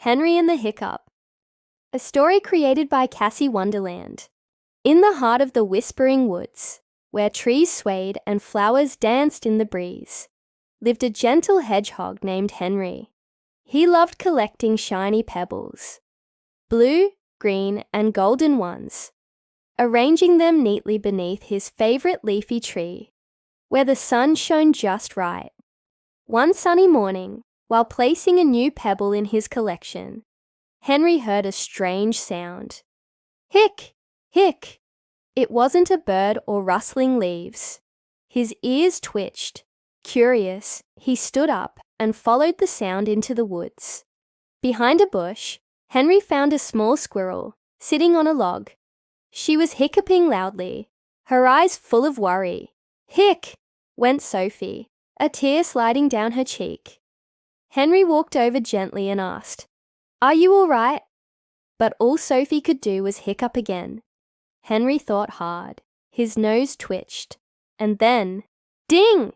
Henry and the Hiccup. A story created by Cassiewonderland. In the heart of the whispering woods, where trees swayed and flowers danced in the breeze, lived a gentle hedgehog named Henry. He loved collecting shiny pebbles, blue, green, and golden ones, arranging them neatly beneath his favorite leafy tree, where the sun shone just right. One sunny morning, while placing a new pebble in his collection, Henry heard a strange sound. Hic! Hic! It wasn't a bird or rustling leaves. His ears twitched. Curious, he stood up and followed the sound into the woods. Behind a bush, Henry found a small squirrel, sitting on a log. She was hiccuping loudly, her eyes full of worry. Hic! Went Sophie, a tear sliding down her cheek. Henry walked over gently and asked, "Are you all right?" But all Sophie could do was hiccup again. Henry thought hard. His nose twitched. And then, ding!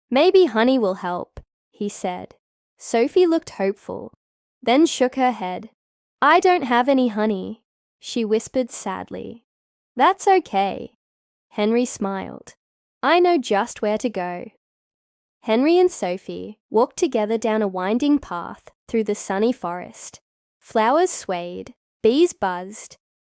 "Maybe honey will help," he said. Sophie looked hopeful, then shook her head. "I don't have any honey," she whispered sadly. "That's okay." Henry smiled. "I know just where to go." Henry and Sophie walked together down a winding path through the sunny forest. Flowers swayed, bees buzzed,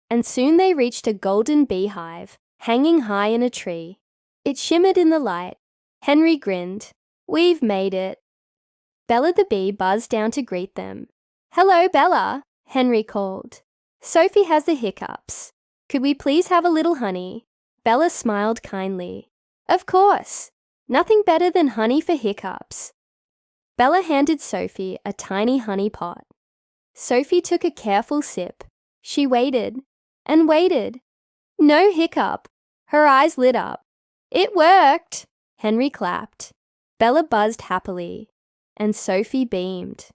and soon they reached a golden beehive hanging high in a tree. It shimmered in the light. Henry grinned. "We've made it." Bella the bee buzzed down to greet them. "Hello, Bella," Henry called. "Sophie has the hiccups. Could we please have a little honey?" Bella smiled kindly. "Of course. Nothing better than honey for hiccups." Bella handed Sophie a tiny honey pot. Sophie took a careful sip. She waited and waited. No hiccup. Her eyes lit up. "It worked!" Henry clapped. Bella buzzed happily, and Sophie beamed.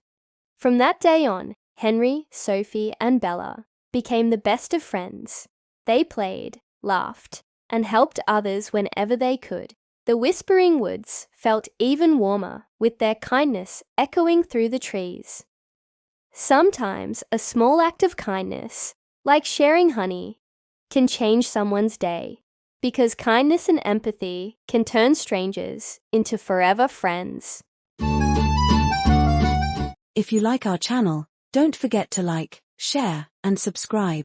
From that day on, Henry, Sophie, and Bella became the best of friends. They played, laughed, and helped others whenever they could. The whispering woods felt even warmer with their kindness echoing through the trees. Sometimes a small act of kindness, like sharing honey, can change someone's day, because kindness and empathy can turn strangers into forever friends. If you like our channel, don't forget to like, share, and subscribe.